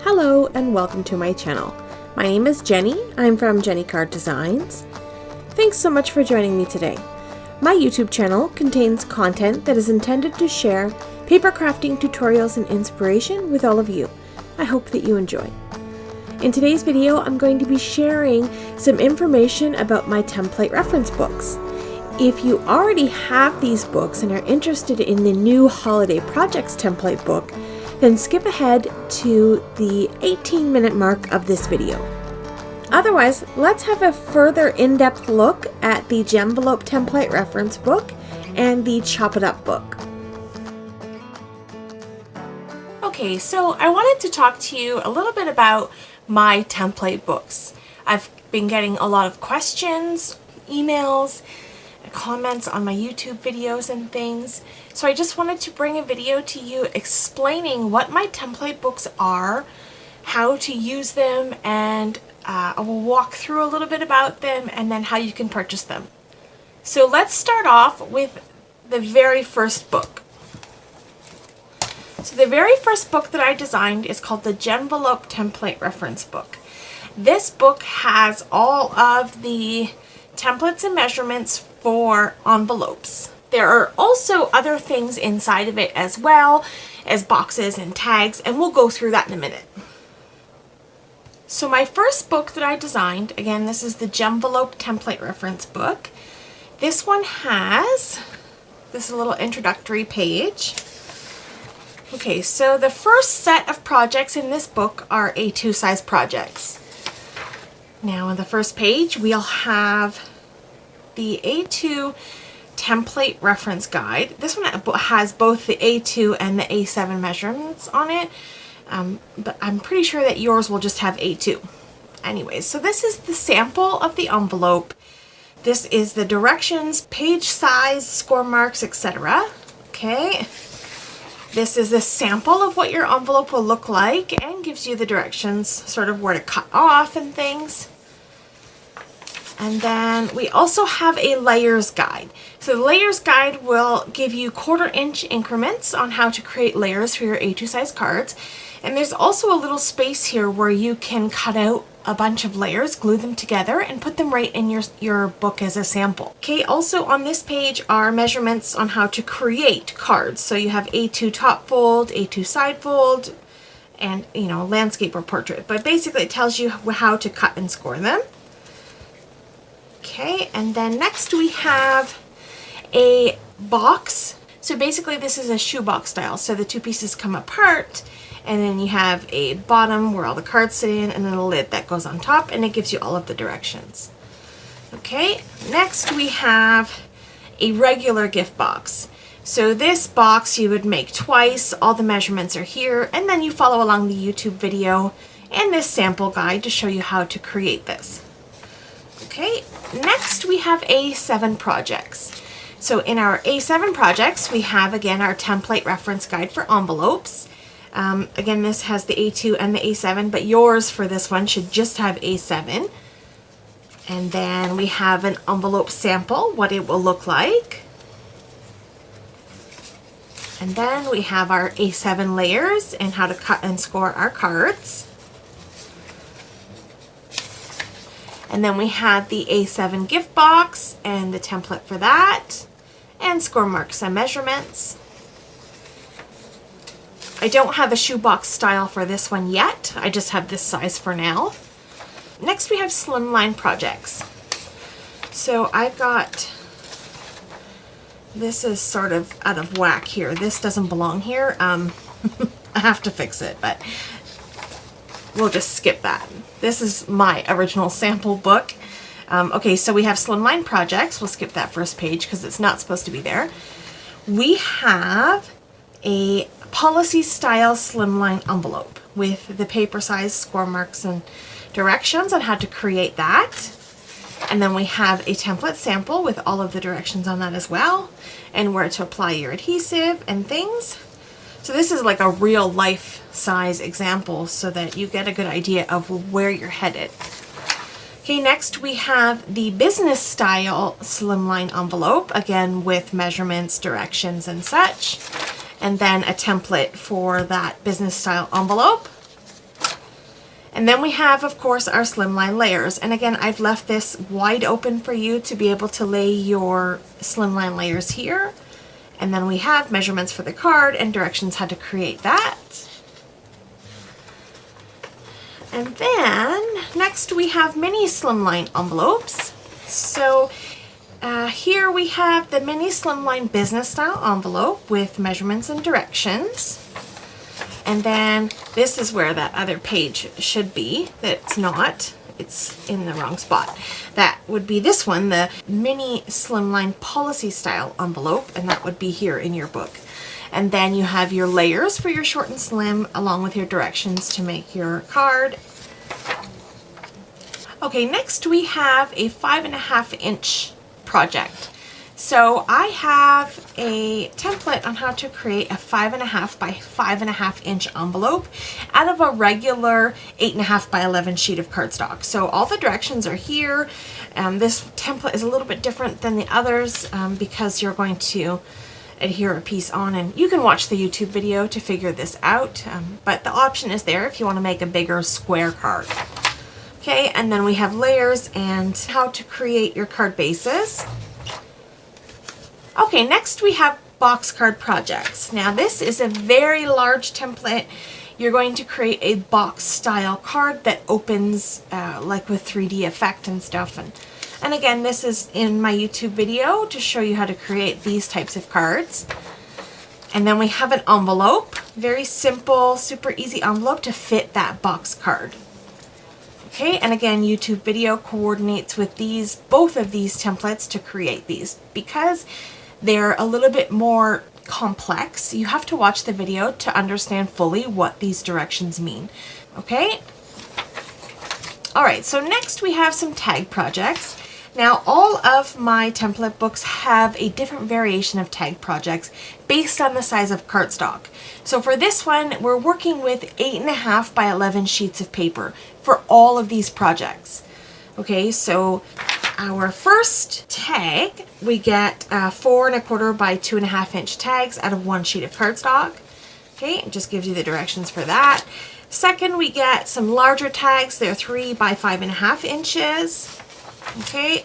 Hello and welcome to my channel. My name is Jenny. I'm from jennycarddesigns. Thanks so much for joining me today. My YouTube channel contains content that is intended to share paper crafting tutorials and inspiration with all of you. I hope that you enjoy. In today's video, I'm going to be sharing some information about my template reference books. If you already have these books and are interested in the new Holiday Projects template book, then skip ahead to the 18-minute mark of this video. Otherwise, let's have a further in-depth look at the Jen-Velope template reference book and the Chop It Up book. Okay, so I wanted to talk to you a little bit about my template books. I've been getting a lot of questions, emails, comments on my YouTube videos and things. So I just wanted to bring a video to you explaining what my template books are, how to use them, and I will walk through a little bit about them and then how you can purchase them. So let's start off with the very first book. So the very first book that I designed is called the Jen-Velope template reference book. This book has all of the templates and measurements for envelopes. There are also other things inside of it as well as boxes and tags, and we'll go through that in a minute. So my first book that I designed, again, this is the Jen-Velope template reference book. This one has this little introductory page. Okay, so the first set of projects in this book are A2 size projects. Now on the first page, we'll have the A2 template reference guide. This one has both the A2 and the A7 measurements on it, but I'm pretty sure that yours will just have A2. Anyways, so this is the sample of the envelope. This is the directions, page size, score marks, etc. Okay. This is the sample of what your envelope will look like and gives you the directions, sort of where to cut off and things. And then we also have a layers guide. So the layers guide will give you 1/4 inch increments on how to create layers for your A2 size cards. And there's also a little space here where you can cut out a bunch of layers, glue them together, and put them right in your book as a sample. Okay, also on this page are measurements on how to create cards. So you have A2 top fold, A2 side fold, and landscape or portrait. But basically it tells you how to cut and score them. Okay, and then next we have a box. So basically this is a shoebox style. So the two pieces come apart, and then you have a bottom where all the cards sit in, and then a lid that goes on top, and it gives you all of the directions. Okay, next we have a regular gift box. So this box you would make twice, all the measurements are here, and then you follow along the YouTube video and this sample guide to show you how to create this. Okay, next we have A7 projects. So in our A7 projects, we have again our template reference guide for envelopes. Again, this has the A2 and the A7, but yours for this one should just have A7. And then we have an envelope sample, what it will look like. And then we have our A7 layers and how to cut and score our cards. And then we have the A7 gift box and the template for that, and score marks and measurements. I don't have a shoebox style for this one yet. I just have this size for now. Next we have slimline projects. So I've got, this is sort of out of whack here. This doesn't belong here. I have to fix it, but we'll just skip that. This is my original sample book. Okay, so we have slimline projects. We'll skip that first page because it's not supposed to be there. We have a policy style slimline envelope with the paper size, score marks, and directions on how to create that. And then we have a template sample with all of the directions on that as well, and where to apply your adhesive and things. So this is like a real life size example so that you get a good idea of where you're headed. Okay, next we have the business style slimline envelope, again with measurements, directions, and such. And then a template for that business style envelope. And then we have, of course, our slimline layers. And again, I've left this wide open for you to be able to lay your slimline layers here. And then we have measurements for the card and directions how to create that. And then next we have mini slimline envelopes. So here we have the mini slimline business style envelope with measurements and directions. And then this is where that other page should be. That's not. It's in the wrong spot. That would be this one, the mini slimline policy style envelope, and that would be here in your book. And then you have your layers for your short and slim along with your directions to make your card. Okay, next we have a 5.5 inch project. So I have a template on how to create a 5.5 by 5.5 inch envelope out of a regular 8.5 by 11 sheet of cardstock. So all the directions are here. This template is a little bit different than the others because you're going to adhere a piece on, and you can watch the YouTube video to figure this out, but the option is there if you want to make a bigger square card. Okay, and then we have layers and how to create your card bases. Okay, next we have box card projects. Now this is a very large template. You're going to create a box style card that opens like with 3D effect and stuff. And again, this is in my YouTube video to show you how to create these types of cards. And then we have an envelope, very simple, super easy envelope to fit that box card. Okay, and again, YouTube video coordinates with these, both of these templates to create these. Because they're a little bit more complex, you have to watch the video to understand fully what these directions mean. Okay? Alright, so next we have some tag projects. Now all of my template books have a different variation of tag projects based on the size of cardstock. So for this one, we're working with 8.5 by 11 sheets of paper for all of these projects. Okay, so our first tag, we get 4 1/4 by 2.5 inch tags out of 1 sheet of cardstock. Okay, it just gives you the directions for that. Second, we get some larger tags. They're 3 by 5.5 inches. Okay,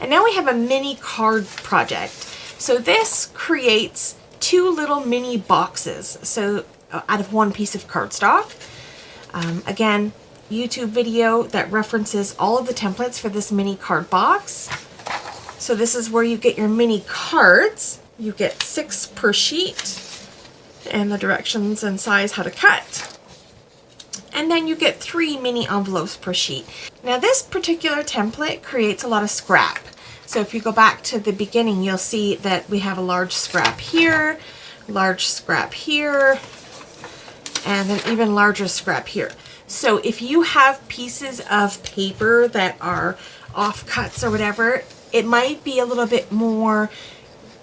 and now we have a mini card project. So this creates 2 little mini boxes, so out of 1 piece of cardstock. Again, YouTube video that references all of the templates for this mini card box. So this is where you get your mini cards. You get 6 per sheet and the directions and size how to cut. And then you get 3 mini envelopes per sheet. Now this particular template creates a lot of scrap. So if you go back to the beginning, you'll see that we have a large scrap here, large scrap here, and an even larger scrap here. So if you have pieces of paper that are offcuts or whatever, it might be a little bit more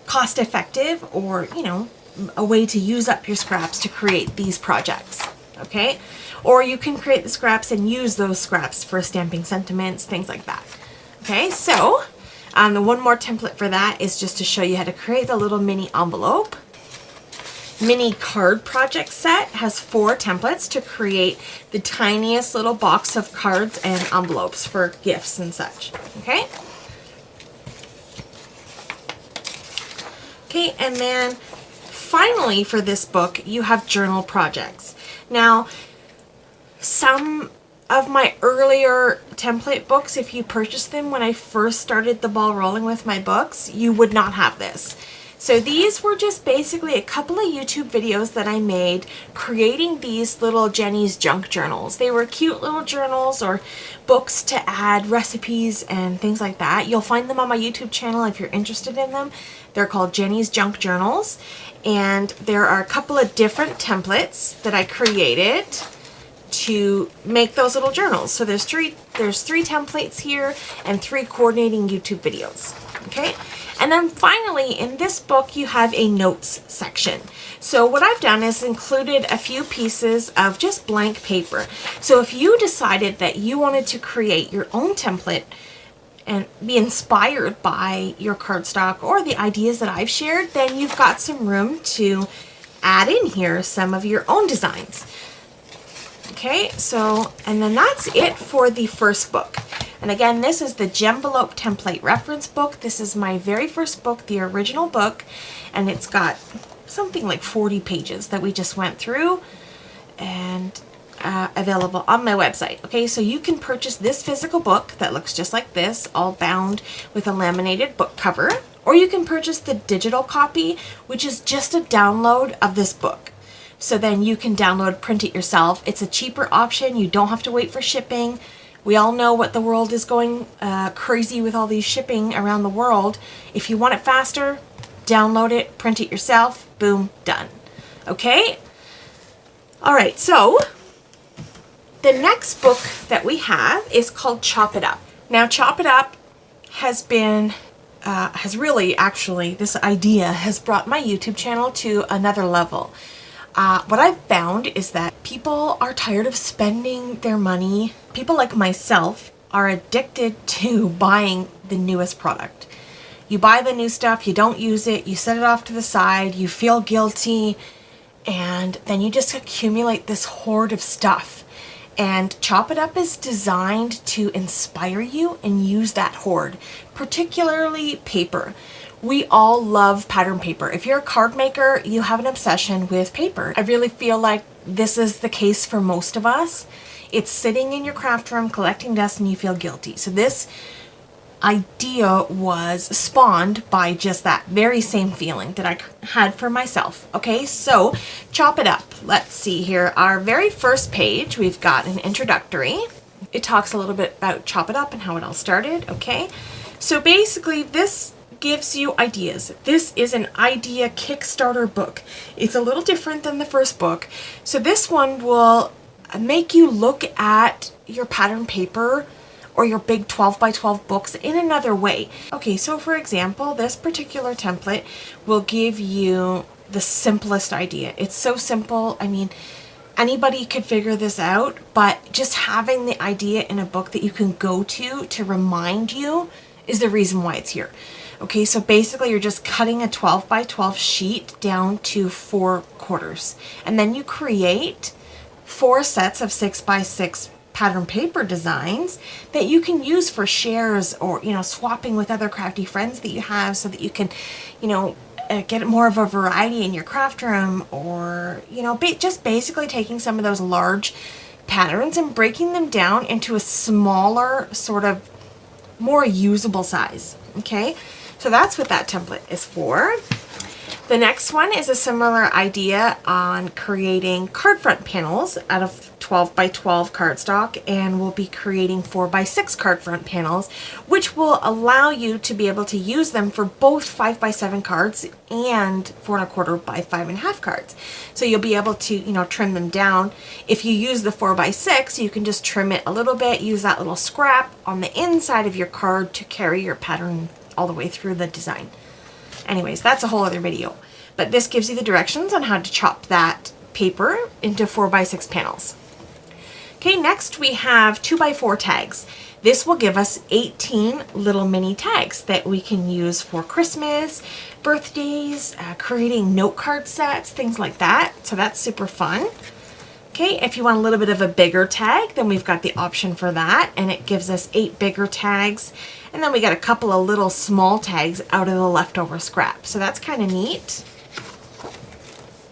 cost effective, or, you know, a way to use up your scraps to create these projects. Okay? Or you can create the scraps and use those scraps for stamping sentiments, things like that. Okay, so the one more template for that is just to show you how to create the little mini envelope. Mini card project set has 4 templates to create the tiniest little box of cards and envelopes for gifts and such. Okay? Okay, and then finally for this book, you have journal projects. Now, some of my earlier template books, if you purchased them when I first started the ball rolling with my books, you would not have this. So these were just basically a couple of YouTube videos that I made creating these little Jenny's junk journals. They were cute little journals or books to add recipes and things like that. You'll find them on my YouTube channel if you're interested in them. They're called Jenny's Junk Journals, and there are a couple of different templates that I created to make those little journals. So there's three templates here and 3 coordinating YouTube videos. Okay, and then finally in this book you have a notes section. So what I've done is included a few pieces of just blank paper. So if you decided that you wanted to create your own template and be inspired by your cardstock or the ideas that I've shared, then you've got some room to add in here some of your own designs. Okay, so, and then that's it for the first book. And again, this is the Jen-Velope template reference book. This is my very first book, the original book, and it's got something like 40 pages that we just went through, and available on my website. Okay, so you can purchase this physical book that looks just like this, all bound with a laminated book cover, or you can purchase the digital copy, which is just a download of this book. So then you can download, print it yourself. It's a cheaper option. You don't have to wait for shipping. We all know what the world is going crazy with all these shipping around the world. If you want it faster, download it, print it yourself, boom, done. Okay? All right, so the next book that we have is called Chop It Up. Now, Chop It Up has been, this idea has brought my YouTube channel to another level. What I've found is that people are tired of spending their money. People like myself are addicted to buying the newest product. You buy the new stuff, you don't use it, you set it off to the side, you feel guilty, and then you just accumulate this hoard of stuff. And Chop It Up is designed to inspire you and use that hoard, particularly paper. We all love pattern paper. If you're a card maker, you have an obsession with paper. I really feel like this is the case for most of us. It's sitting in your craft room collecting dust and you feel guilty. So this idea was spawned by just that very same feeling that I had for myself. Okay, so Chop It Up. Let's see here. Our very first page, we've got an introductory. It talks a little bit about Chop It Up and how it all started. Okay, so basically this gives you ideas. This is an idea Kickstarter book. It's a little different than the first book. So this one will make you look at your pattern paper or your big 12 by 12 books in another way. Okay, so for example, this particular template will give you the simplest idea. It's so simple. I mean, anybody could figure this out, but just having the idea in a book that you can go to remind you is the reason why it's here. Okay, so basically you're just cutting a 12 by 12 sheet down to 4 quarters. And then you create 4 sets of 6 by 6 pattern paper designs that you can use for shares or, swapping with other crafty friends that you have so that you can, get more of a variety in your craft room, or, just basically taking some of those large patterns and breaking them down into a smaller, sort of more usable size. Okay, so that's what that template is for. The next one is a similar idea on creating card front panels out of 12 by 12 cardstock, and we'll be creating 4 by 6 card front panels, which will allow you to be able to use them for both 5 by 7 cards and 4 1/4 by 5 1/2 cards. So you'll be able to, trim them down. If you use the 4 by 6, you can just trim it a little bit, use that little scrap on the inside of your card to carry your pattern all the way through the design. Anyways, that's a whole other video. But this gives you the directions on how to chop that paper into 4 by 6 panels. Okay, next we have 2 by 4 tags. This will give us 18 little mini tags that we can use for Christmas, birthdays, creating note card sets, things like that. So that's super fun. Okay, if you want a little bit of a bigger tag, then we've got the option for that, and it gives us 8 bigger tags. And then we got a couple of little small tags out of the leftover scrap. So that's kind of neat.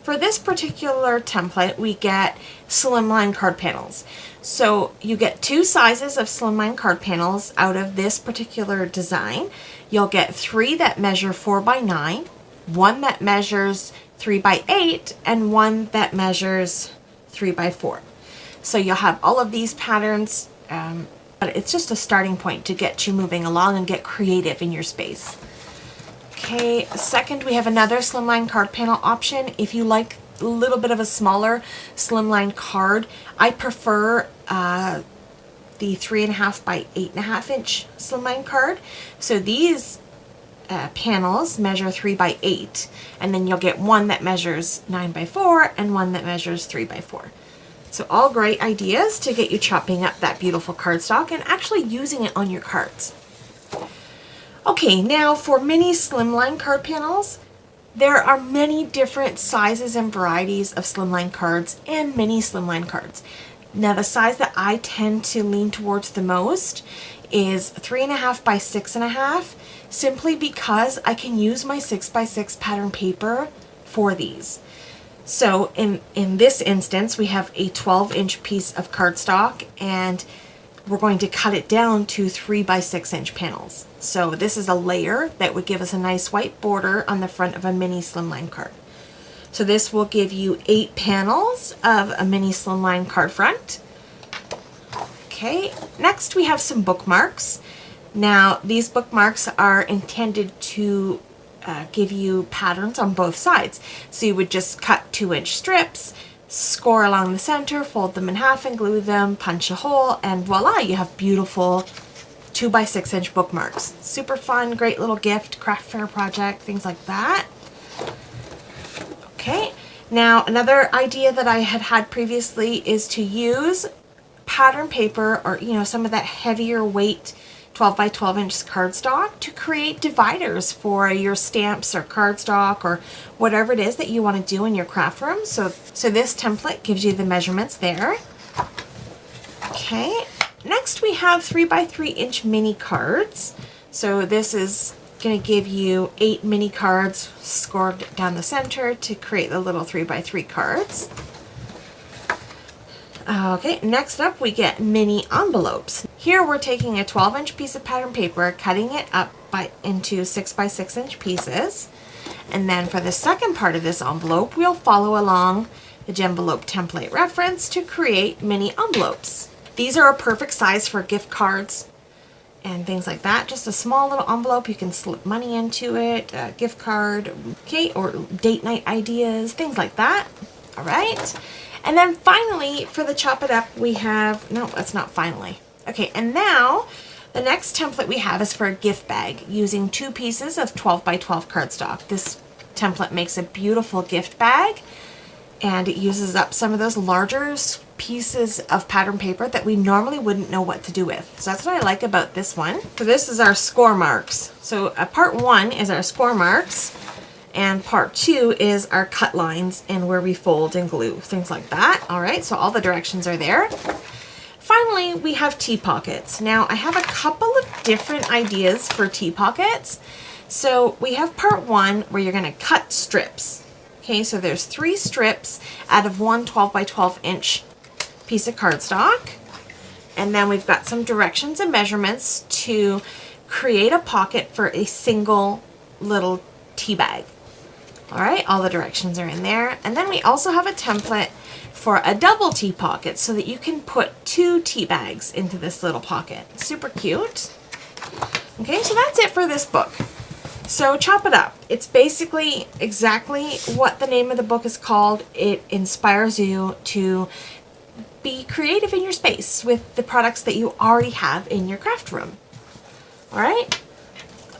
For this particular template, we get slimline card panels. So you get 2 sizes of slimline card panels out of this particular design. You'll get 3 that measure 4 by 9, 1 that measures 3 by 8, and 1 that measures 3 by 4. So you'll have all of these patterns, but it's just a starting point to get you moving along and get creative in your space. Okay, second we have another slimline card panel option. If you like a little bit of a smaller slimline card, I prefer the 3.5 by 8.5 inch slimline card. So these panels measure 3 by 8, and then you'll get 1 that measures 9 by 4 and 1 that measures 3 by 4. So all great ideas to get you chopping up that beautiful cardstock and actually using it on your cards. Okay, now for mini slimline card panels, there are many different sizes and varieties of slimline cards and mini slimline cards. Now the size that I tend to lean towards the most is 3.5 by 6.5, simply because I can use my 6x6 pattern paper for these. So in this instance, we have a 12-inch piece of cardstock, and we're going to cut it down to 3 by 6-inch panels. So this is a layer that would give us a nice white border on the front of a mini slimline card. So this will give you 8 panels of a mini slimline card front. Okay, next we have some bookmarks. Now these bookmarks are intended to give you patterns on both sides. So you would just cut 2-inch strips, score along the center, fold them in half and glue them, punch a hole, and voila, you have beautiful 2 by 6-inch bookmarks. Super fun, great little gift, craft fair project, things like that. Okay, now another idea that I had previously is to use pattern paper, or some of that heavier weight 12 by 12 inch cardstock to create dividers for your stamps or cardstock or whatever it is that you want to do in your craft room. So this template gives you the measurements there. Okay, next we have 3 by 3 inch mini cards. So this is going to give you 8 mini cards scored down the center to create the little 3 by 3 cards. Okay, next up we get mini envelopes. Here we're taking a 12-inch piece of pattern paper, cutting it up into 6 by 6-inch pieces. And then for the second part of this envelope, we'll follow along the Jen-Velope template reference to create mini envelopes. These are a perfect size for gift cards and things like that. Just a small little envelope, you can slip money into it, a gift card, okay, or date night ideas, things like that. All right. And then finally, for the chop it up, we have, no, that's not finally. Okay, and now the next template we have is for a gift bag using 2 pieces of 12 by 12 cardstock. This template makes a beautiful gift bag, and it uses up some of those larger pieces of pattern paper that we normally wouldn't know what to do with. So that's what I like about this one. So this is our score marks. So part 1 is our score marks, and part 2 is our cut lines and where we fold and glue, things like that. All right, so all the directions are there. Finally, we have tea pockets. Now I have a couple of different ideas for tea pockets. So we have part 1 where you're going to cut strips. Okay, so there's 3 strips out of one 12 by 12 inch piece of cardstock. And then we've got some directions and measurements to create a pocket for a single little tea bag. All right, all the directions are in there. And then we also have a template for a double tea pocket so that you can put 2 tea bags into this little pocket. Super cute. Okay, so that's it for this book. So chop it up. It's basically exactly what the name of the book is called. It inspires you to be creative in your space with the products that you already have in your craft room. All right?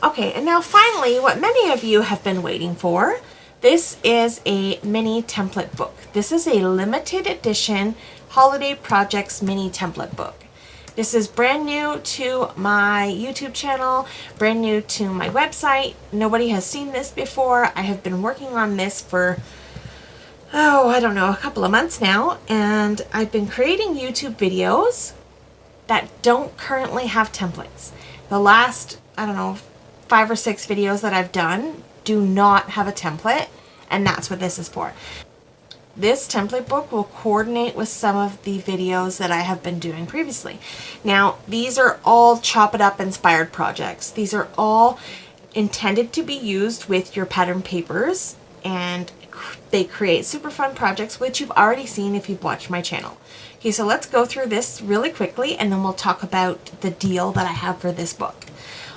Okay, and now finally, what many of you have been waiting for. This is a mini template book. This is a limited edition Holiday Projects mini template book. This is brand new to my YouTube channel, brand new to my website. Nobody has seen this before. I have been working on this for, I don't know, a couple of months now, and I've been creating YouTube videos that don't currently have templates. The last, 5 or 6 videos that I've done do not have a template, and that's what this is for. This template book will coordinate with some of the videos that I have been doing previously. Now, these are all Chop It Up inspired projects. These are all intended to be used with your pattern papers, and they create super fun projects, which you've already seen if you've watched my channel. Okay, so let's go through this really quickly, and then we'll talk about the deal that I have for this book.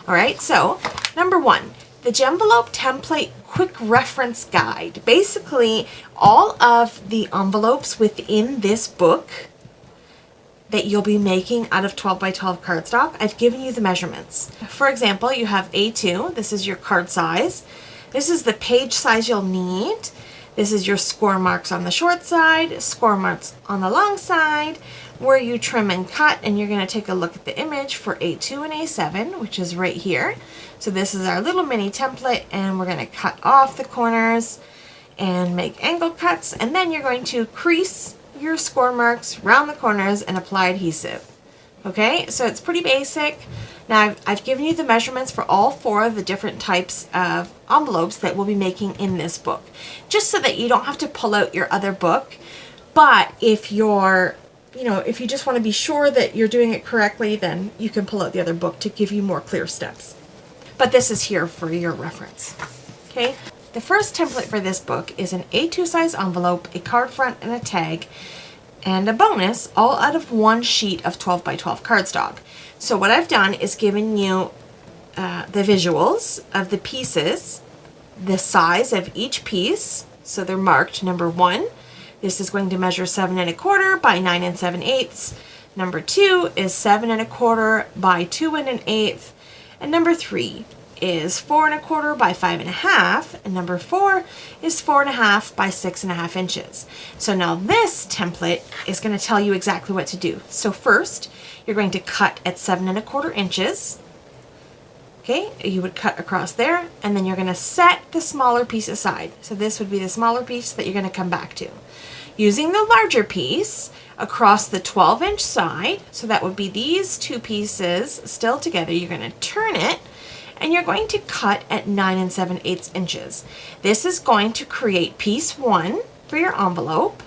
All right, so number 1, the Jen-Velope template quick reference guide. Basically, all of the envelopes within this book that you'll be making out of 12 by 12 cardstock, I've given you the measurements. For example, you have A2, this is your card size. This is the page size you'll need. This is your score marks on the short side, score marks on the long side, where you trim and cut, and you're going to take a look at the image for A2 and A7, which is right here. So this is our little mini template, and we're going to cut off the corners and make angle cuts, and then you're going to crease your score marks, round the corners, and apply adhesive. Okay, so it's pretty basic. Now I've given you the measurements for all 4 of the different types of envelopes that we'll be making in this book, just so that you don't have to pull out your other book. But if you're, if you just want to be sure that you're doing it correctly, then you can pull out the other book to give you more clear steps. But this is here for your reference. Okay, the first template for this book is an A2 size envelope, a card front, and a tag, and a bonus, all out of one sheet of 12 by 12 cardstock. So what I've done is given you the visuals of the pieces, the size of each piece. So they're marked. Number 1, this is going to measure 7 1/4 by 9 7/8. Number 2 is 7 1/4 by 2 1/8. And number 3 is 4 1/4 by 5 1/2, and number 4 is 4 1/2 by 6 1/2 inches. So now this template is going to tell you exactly what to do. So first, you're going to cut at 7 1/4 inches. Okay, you would cut across there, and then you're going to set the smaller piece aside. So this would be the smaller piece that you're going to come back to. Using the larger piece across the 12-inch side, so that would be these 2 pieces still together, you're going to turn it, and you're going to cut at 9 7/8 inches. This is going to create piece 1 for your envelope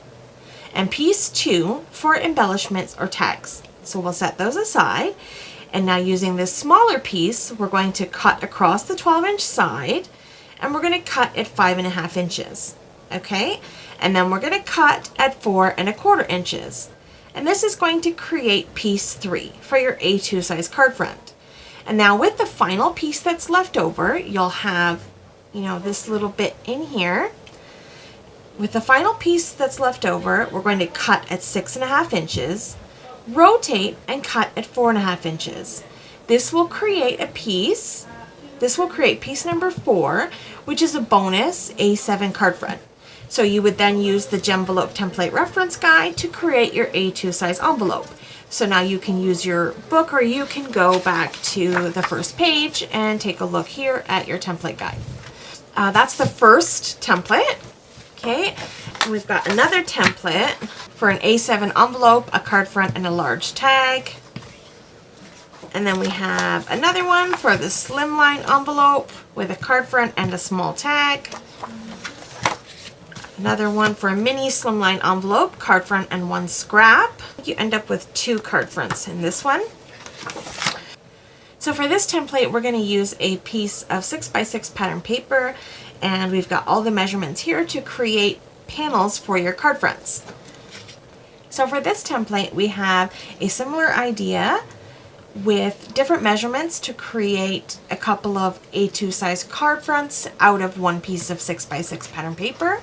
and piece 2 for embellishments or tags. So we'll set those aside. And now using this smaller piece, we're going to cut across the 12-inch side, and we're going to cut at 5 1/2 inches. Okay? And then we're going to cut at 4 1/4 inches. And this is going to create piece 3 for your A2 size card front. And now with the final piece that's left over, you'll have, this little bit in here. With the final piece that's left over, we're going to cut at 6 1/2 inches, rotate, and cut at 4 1/2 inches. This will create a piece. This will create piece number 4, which is a bonus A7 card front. So you would then use the Jen-Velope template reference guide to create your A2 size envelope. So now you can use your book, or you can go back to the first page and take a look here at your template guide. That's the first template. Okay, and we've got another template for an A7 envelope, a card front, and a large tag. And then we have another one for the slimline envelope with a card front and a small tag. Another one for a mini slimline envelope, card front, and 1 scrap. You end up with 2 card fronts in this one. So for this template, we're going to use a piece of 6 by 6 pattern paper, and we've got all the measurements here to create panels for your card fronts. So for this template, we have a similar idea with different measurements to create a couple of A2 size card fronts out of one piece of 6 by 6 pattern paper.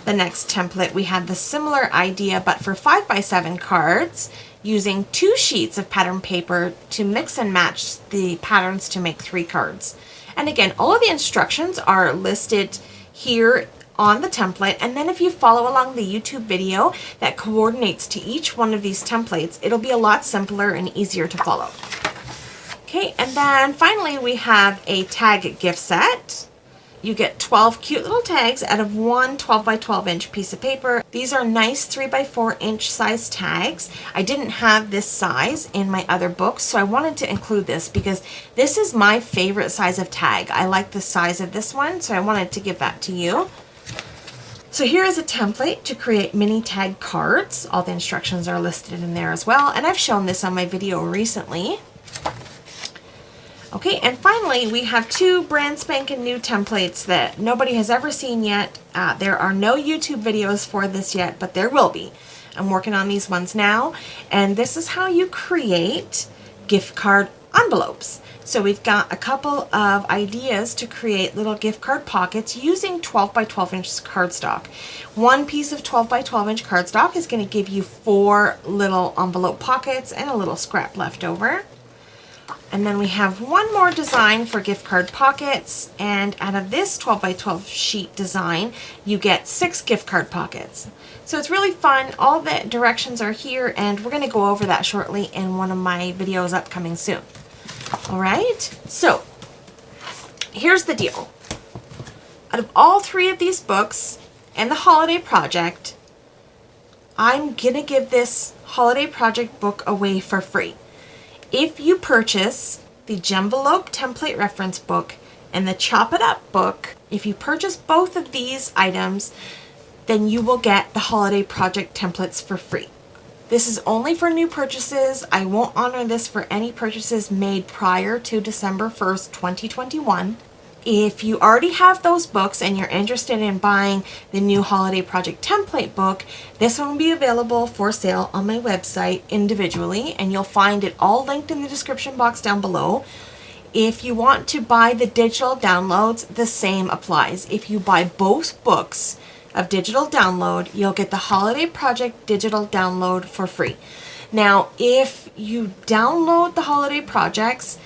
The next template, we had the similar idea, but for 5 by 7 cards, using 2 sheets of pattern paper to mix and match the patterns to make 3 cards. And again, all of the instructions are listed here on the template, and then if you follow along the YouTube video that coordinates to each one of these templates, it'll be a lot simpler and easier to follow. Okay, and then finally we have a tag gift set. You get 12 cute little tags out of one 12 by 12 inch piece of paper. These are nice 3 by 4 inch size tags. I didn't have this size in my other books, so I wanted to include this because this is my favorite size of tag. I like the size of this one, so I wanted to give that to you. So here is a template to create mini tag cards. All the instructions are listed in there as well, and I've shown this on my video recently. Okay, and finally we have 2 brand spanking new templates that nobody has ever seen yet. There are no YouTube videos for this yet, but there will be. I'm working on these ones now, and this is how you create gift card envelopes. So we've got a couple of ideas to create little gift card pockets using 12 by 12 inch cardstock. One piece of 12 by 12 inch cardstock is going to give you 4 little envelope pockets and a little scrap left over. And then we have one more design for gift card pockets, and out of this 12 by 12 sheet design, you get 6 gift card pockets. So it's really fun. All the directions are here, and we're going to go over that shortly in one of my videos upcoming soon. All right, so here's the deal. Out of all 3 of these books and the holiday project, I'm gonna give this holiday project book away for free. If you purchase the Jen-Velope template reference book and the Chop It Up book, if you purchase both of these items, then you will get the holiday project templates for free. This is only for new purchases. I won't honor this for any purchases made prior to December 1st, 2021. If you already have those books and you're interested in buying the new holiday project template book, this one will be available for sale on my website individually, and you'll find it all linked in the description box down below. If you want to buy the digital downloads, the same applies. If you buy both books of digital download, you'll get the holiday project digital download for free. Now, if you download the holiday projects,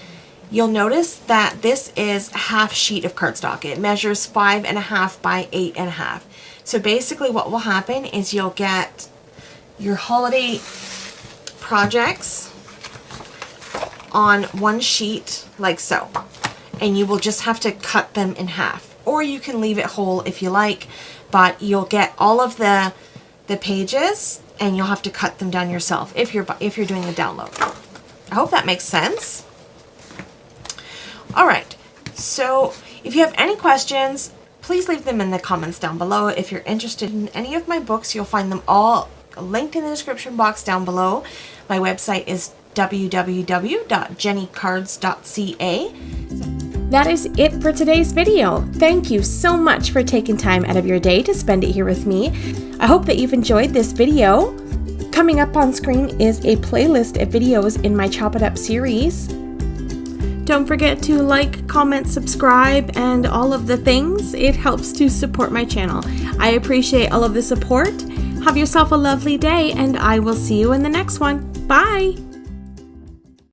you'll notice that this is a half sheet of cardstock. It measures 5.5 by 8.5. So basically what will happen is you'll get your holiday projects on one sheet like so, and you will just have to cut them in half, or you can leave it whole if you like, but you'll get all of the pages and you'll have to cut them down yourself if you're doing the download. I hope that makes sense. All right, so if you have any questions, please leave them in the comments down below. If you're interested in any of my books, you'll find them all linked in the description box down below. My website is www.jennycards.ca. That is it for today's video. Thank you so much for taking time out of your day to spend it here with me. I hope that you've enjoyed this video. Coming up on screen is a playlist of videos in my Chop It Up series. Don't forget to like, comment, subscribe, and all of the things. It helps to support my channel. I appreciate all of the support. Have yourself a lovely day, and I will see you in the next one. Bye!